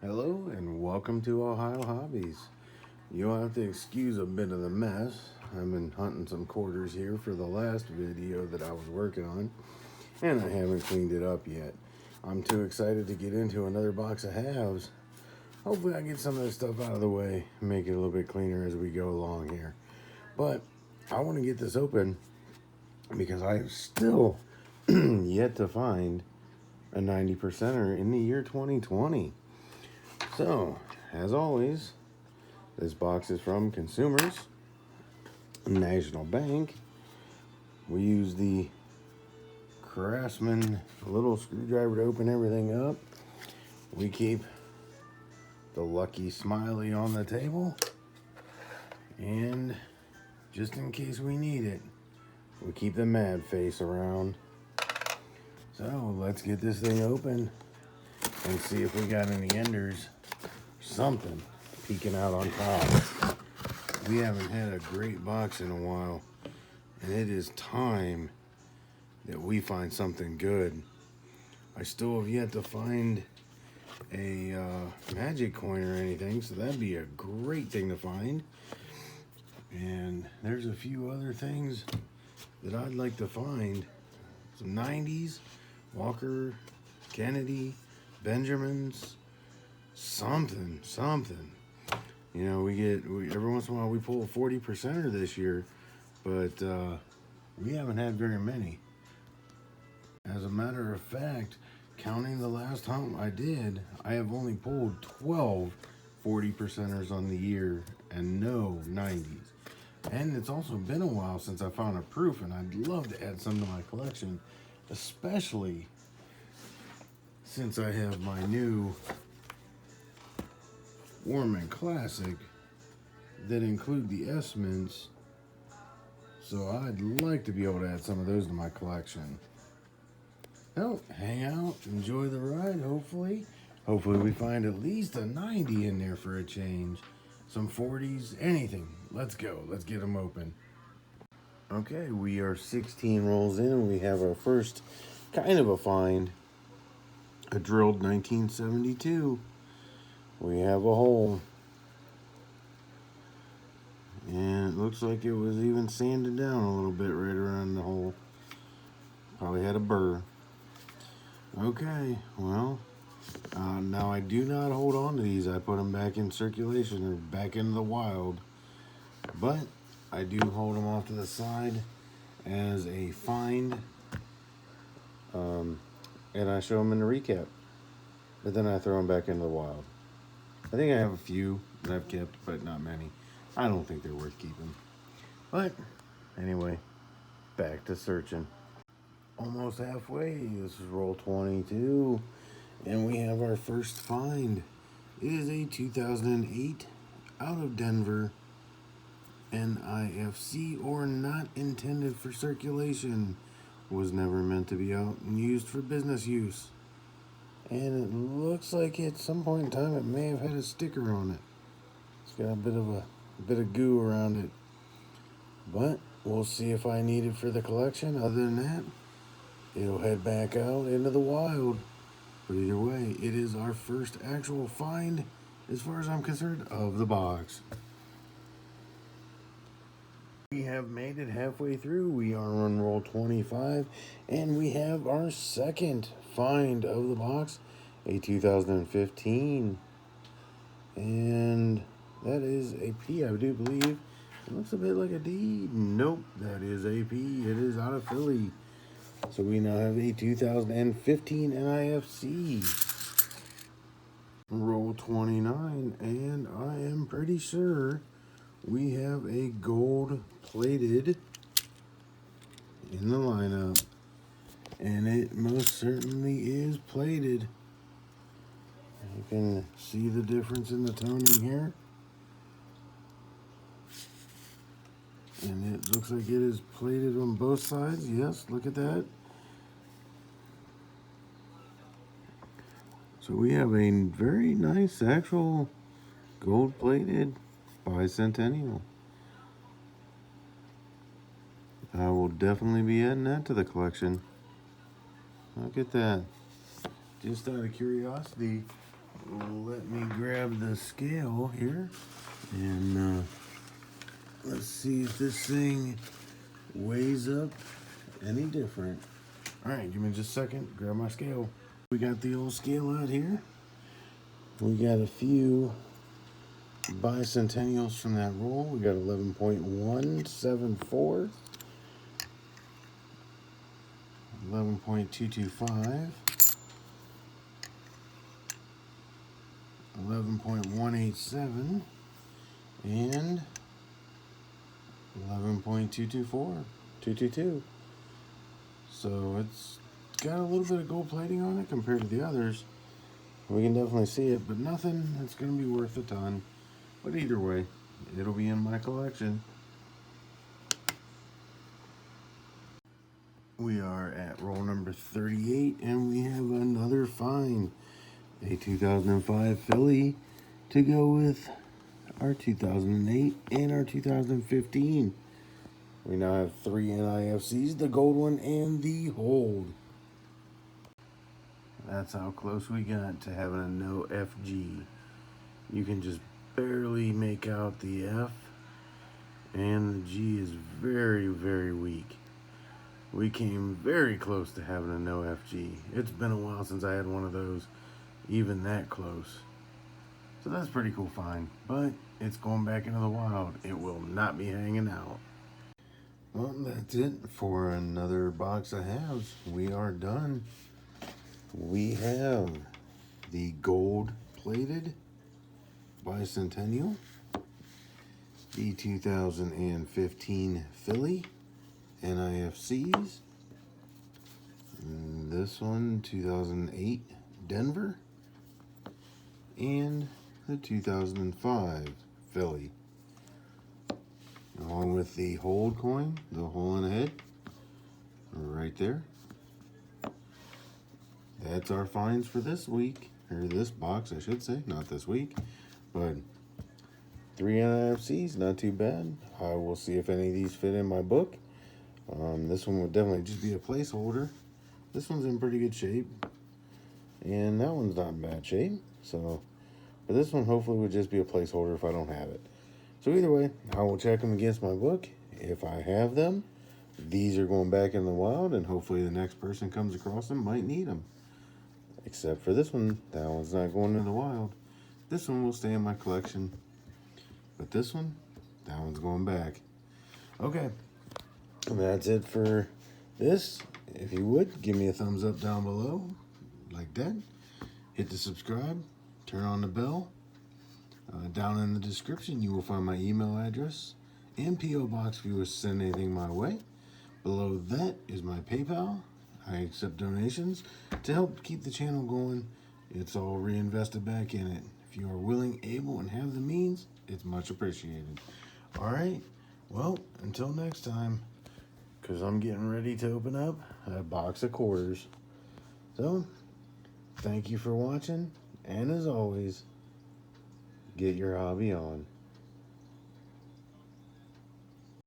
Hello and welcome to Ohio Hobbies. You'll have to excuse a bit of the mess. I've been hunting some quarters here for the last video that I was working on, and I haven't cleaned it up yet. I'm too excited to get into another box of halves. Hopefully I get some of this stuff out of the way and make it a little bit cleaner as we go along here. But I want to get this open because I have still yet to find a 90%er in the year 2020. So, as always, this box is from Consumers National Bank. We use the Craftsman little screwdriver to open everything up. We keep the Lucky Smiley on the table. And just in case we need it, we keep the mad face around. So, let's get this thing open and see if we got any enders. Something peeking out on top. We haven't had a great box in a while, and it is time that we find something good. I still have yet to find a magic coin or anything, so that'd be a great thing to find. And there's a few other things that I'd like to find. Some 90s, Walker, Kennedy, Benjamins, something. You know, every once in a while we pull a 40%er this year, but we haven't had very many. As a matter of fact, counting the last hunt I did, I have only pulled 12 40%ers on the year and no 90s. And it's also been a while since I found a proof, and I'd love to add some to my collection, especially since I have my new Warman Classic that include the S-mints, so I'd like to be able to add some of those to my collection. Well, hang out, enjoy the ride, hopefully we find at least a 90 in there for a change. Some 40s, anything. Let's go, let's get them open. Okay, we are 16 rolls in and we have our first kind of a find. A drilled 1972. We have a hole, and it looks like it was even sanded down a little bit right around the hole. Probably had a burr. Okay, well, now I do not hold on to these. I put them back in circulation or back into the wild, but I do hold them off to the side as a find, and I show them in the recap, but then I throw them back into the wild. I think I have a few that I've kept, but not many. I don't think they're worth keeping. But anyway, back to searching. Almost halfway. This is roll 22, and we have our first find. It is a 2008 out of Denver NIFC, or not intended for circulation. Was never meant to be out and used for business use. And it looks like at some point in time it may have had a sticker on it. It's got a bit of goo around it. But we'll see if I need it for the collection. Other than that, it'll head back out into the wild. But either way, it is our first actual find, as far as I'm concerned, of the box. We have made it halfway through. We are on roll 25, and we have our second find of the box, a 2015, and that is a P, I do believe. It looks a bit like a D. Nope, that is a P. It is out of Philly. So we now have a 2015 NIFC. Roll 29, and I am pretty sure we have a gold plated in the lineup, and it most certainly is plated. You can see the difference in the toning here, and it looks like it is plated on both sides. Yes, look at that. So we have a very nice actual gold plated bicentennial. I will definitely be adding that to the collection. Look at that. Just out of curiosity, let me grab the scale here and let's see if this thing weighs up any different. All right, give me just a second, grab my scale. We got the old scale out here. We got a few bicentennials from that roll. We got 11.174, 11.225, 11.187, and 11.224, 222. So it's got a little bit of gold plating on it compared to the others. We can definitely see it, but nothing that's going to be worth a ton. But either way, it'll be in my collection. We are at roll number 38, and we have another find. A 2005 Philly to go with our 2008 and our 2015. We now have 3 NIFCs, the gold one and the hold. That's how close we got to having a no FG. You can just barely make out the F, and the G is very, very weak. We came very close to having a no FG. It's been a while since I had one of those, even that close. So that's a pretty cool find, but it's going back into the wild. It will not be hanging out. Well, that's it for another box of halves. We are done. We have the gold plated bicentennial, the 2015 Philly NIFCs, and this one 2008 Denver, and the 2005 Philly, along with the hold coin, the hole in the head, right there. That's our finds for this week, or this box, I should say, not this week. But 3 NIFCs, not too bad. I will see if any of these fit in my book. This one would definitely just be a placeholder. This one's in pretty good shape, and that one's not in bad shape. So, but this one hopefully would just be a placeholder if I don't have it. So either way, I will check them against my book. If I have them, these are going back in the wild, and hopefully the next person comes across them might need them. Except for this one, that one's not going in the wild. This one will stay in my collection, but this one, that one's going back. Okay, that's it for this. If you would, give me a thumbs up down below, like that. Hit the subscribe, turn on the bell. Down in the description, you will find my email address and P.O. Box if you wish to send anything my way. Below that is my PayPal. I accept donations to help keep the channel going. It's all reinvested back in it. If you are willing, able, and have the means, it's much appreciated. All right, well, until next time, because I'm getting ready to open up a box of quarters. So, thank you for watching, and as always, get your hobby on.